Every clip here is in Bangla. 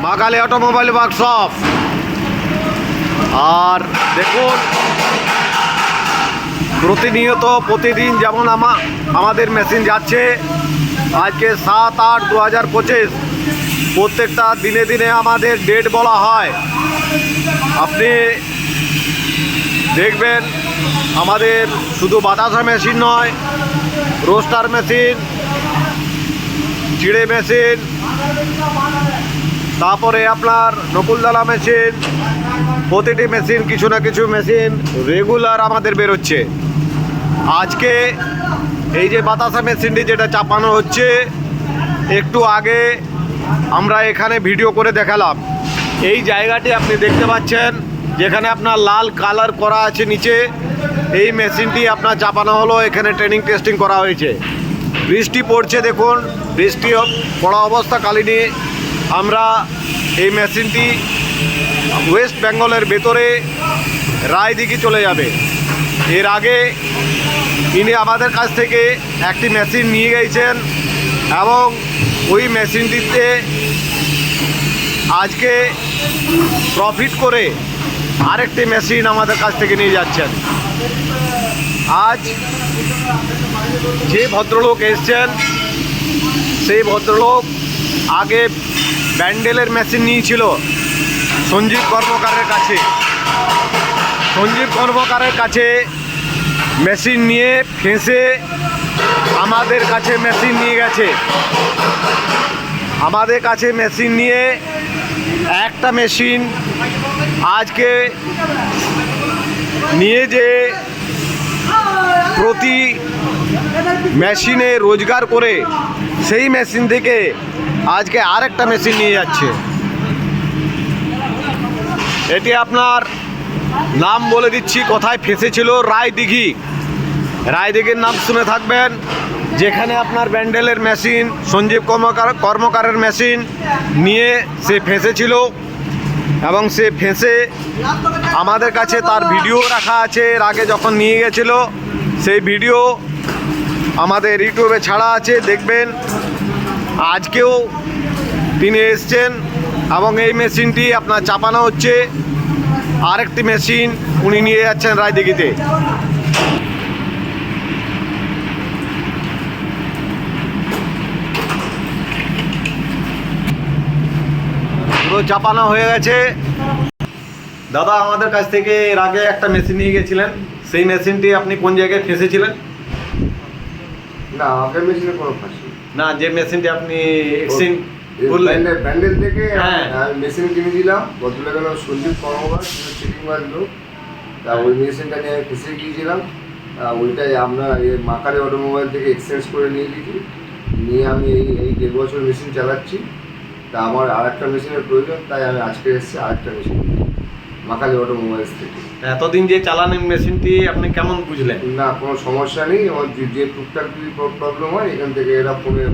মা কালী অটোমোবাইল ওয়ার্কশপ। আর দেখুন প্রতিদিন যেমন আমাদের মেশিন যাচ্ছে, আজকে 7-8-2025 প্রত্যেকটা দিনে দিনে আমাদের ডেট বলা হয়। আপনি দেখবেন আমাদের শুধু বাতাসা মেশিন নয়, রোস্টার মেশিন, চিড়ে মেশিন, তারপরে আপনার নকুলদানা মেশিন, প্রতিটি মেশিন কিছু না কিছু মেশিন রেগুলার আমাদের বেরোচ্ছে। আজকে এই যে বাতাসা মেশিনটি যেটা চাপানো হচ্ছে, একটু আগে আমরা এখানে ভিডিও করে দেখালাম। এই জায়গাটি আপনি দেখতে পাচ্ছেন যেখানে আপনার লাল কালার করা আছে নিচে, এই মেশিনটি আপনার চাপানো হলো। এখানে ট্রেনিং টেস্টিং করা হয়েছে। বৃষ্টি পড়ছে, দেখুন বৃষ্টি পড়া অবস্থাকালীনই আমরা এই মেশিনটি ওয়েস্ট বেঙ্গলের ভেতরে রায়দিঘি চলে যাবে। এর আগে ইনি আমাদের কাছ থেকে একটি মেশিন নিয়ে গেছেন এবং ওই মেশিনটিতে আজকে প্রফিট করে আরেকটি মেশিন আমাদের কাছ থেকে নিয়ে যাচ্ছেন। আজ যে ভদ্রলোক এসছেন সেই ভদ্রলোক আগে ব্যান্ডেলের মেশিন নিয়েছিল সঞ্জীব কর্মকারের কাছে। সঞ্জীব কর্মকারের কাছে মেশিন নিয়ে ফেঁসে আমাদের কাছে মেশিন নিয়ে গেছে। আমাদের কাছে মেশিন নিয়ে একটা মেশিন আজকে নিয়ে যে প্রতি মেশিনে রোজগার করে সেই মেশিন থেকে আজকে আরেকটা মেশিন নিয়ে যাচ্ছে। এটি আপনার নাম বলে দিচ্ছি, কোথায় ফেঁসেছিল, রায়দিঘি। রায়দিঘির নাম শুনে থাকবেন, যেখানে আপনার ব্যান্ডেলের মেশিন সঞ্জীব কর্মকারের মেশিন নিয়ে সে ফেঁসেছিল এবং সে ফেঁসে আমাদের কাছে তার ভিডিও রাখা আছে। এর আগে যখন নিয়ে গেছিল সেই ভিডিও আমাদের ইউটিউবে ছাড়া আছে, দেখবেন। আজকেও তিনি এসছেন এবং এই মেশিনটি আপনার চাপানো হচ্ছে। আরেকটি মেশিন উনি নিয়ে যাচ্ছেন রায়দিঘিতে। পুরো চাপানো হয়ে গেছে। দাদা আমাদের কাছ থেকে এর আগে একটা মেশিন নিয়ে গেছিলেন, সেই মেশিনটি আপনি কোন জায়গায় ফেঁসেছিলেন? না, আগের মেশিনে কোনো ফাঁসি না, যে মেশিনটি আপনি ব্যান্ডেল থেকে হ্যাঁ মেশিন কিনেছিলাম, বদলে গেল সঞ্জীব কর্মকার চিটিং মারলো। তা ওই মেশিনটা নিয়ে আমি ফেঁসে গিয়েছিলাম। ওইটাই আমরা মা কালী অটোমোবাইল থেকে এক্সচেঞ্জ করে নিয়ে গেছি। নিয়ে আমি এই 1.5 বছর মেশিন চালাচ্ছি। তা আমার আরেকটা মেশিনের প্রয়োজন, তাই আমি আজকে এসেছি আরেকটা মেশিন মা কালী অটোমোবাইলস থেকে। এতদিন যে চালানেন মেশিনটি আপনি কেমন বুঝলেন? না, কোনো সমস্যা নেই। আমার যে টুকটাক যদি প্রবলেম হয় এখান থেকে এরা ফোনে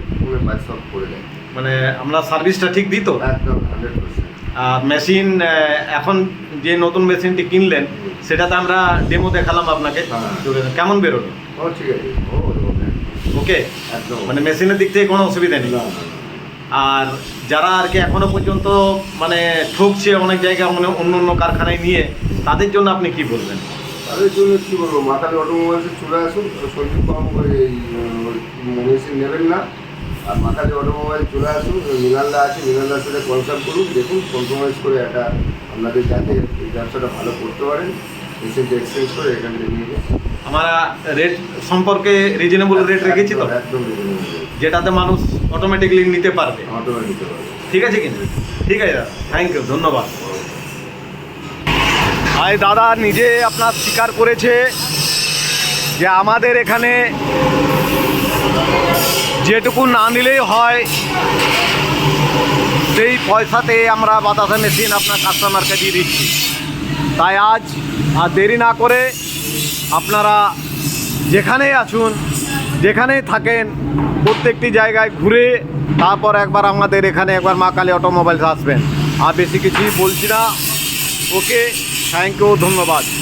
বাই সলভ করে দেয়। মানে আমরা সার্ভিসটা ঠিক দিই তো? একদম 100%। আর মেশিন এখন যে নতুন মেশিনটি কিনলেন সেটাতে আমরা ডেমো দেখালাম আপনাকে, কেমন বেরোলো? ও ঠিক আছে, ওকে, একদম। মানে মেশিনের দিক থেকে কোনো অসুবিধা নেই। না। আর যারা আর কি এখনো পর্যন্ত মানে ঠকছে অনেক জায়গায় অন্য কারখানায় নিয়ে, তাদের জন্য আপনি কি বলবেন? তাদের জন্য কী বলবো, মা কালী অটোমোবাইলসে চলে আসুন। সঞ্জীব কর্মকার এই মেশিন নেবেন না। আর মা কালী অটোমোবাইল চলে আসুন, মৃণালদা আছে, মৃণালদার সাথে কনসাল্ট করুন। দেখুন কম্প্রোমাইজ করে একটা আপনাদের যাতে এই ব্যবসাটা ভালো করতে পারেন, মেশিনটা এক্সচেঞ্জ করে এখান থেকে নিয়ে যান। আমরা রেট সম্পর্কে রিজনেবল রেট রেখেছি তো, একদম রিজনেবল, যেটাতে মানুষ অটোমেটিকলি নিতে পারবে। অটোমেটিক নিতে পারবে। ঠিক আছে কিনা? ঠিক আছে দাদা, থ্যাংক ইউ, ধন্যবাদ। আয় দাদা নিজে আপনার স্বীকার করেছে যে আমাদের এখানে যেটুকু না নিলেই হয় সেই পয়সাতে আমরা বাতাসা মেশিন আপনার কাস্টমারকে দিয়ে দিচ্ছি। তাই আজ আর দেরি না করে আপনারা যেখানেই আসুন, যেখানেই থাকেন, প্রত্যেকটি জায়গায় ঘুরে তারপর একবার আমাদের এখানে একবার মা কালী অটোমোবাইলস আসবেন। আর বেশি কিছুই বলছি না। ওকে, থ্যাংক ইউ, ধন্যবাদ।